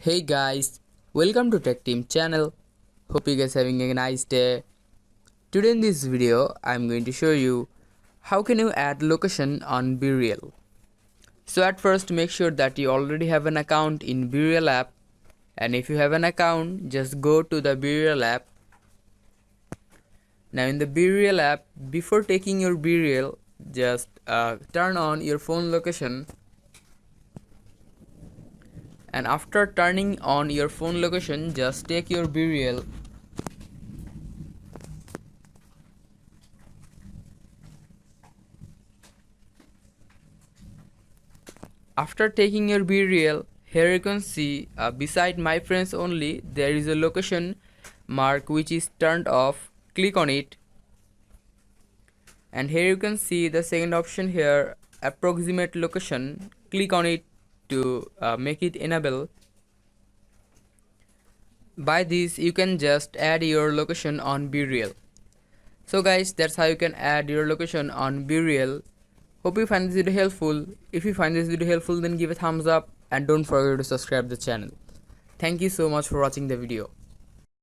Hey guys, welcome to Tech Team channel. Hope you guys having a nice day. Today in this video, I'm going to show you how can you add location on Bereal. So at first make sure that you already have an account in Bereal app, and if you have an account, just go to the Bereal app. Now in the Bereal app, before taking your Bereal, just turn on your phone location. And after turning on your phone location, just take your Bereal. After taking your Bereal, here you can see beside my friends only there is a location mark which is turned off. Click on it, and here you can see the second option here, approximate location. Click on it to make it enable. By this you can just add your location on Bereal. So guys, that's how you can add your location on Bereal. Hope you find this video helpful. If you find this video helpful, then give a thumbs up and don't forget to subscribe the channel. Thank you so much for watching the video.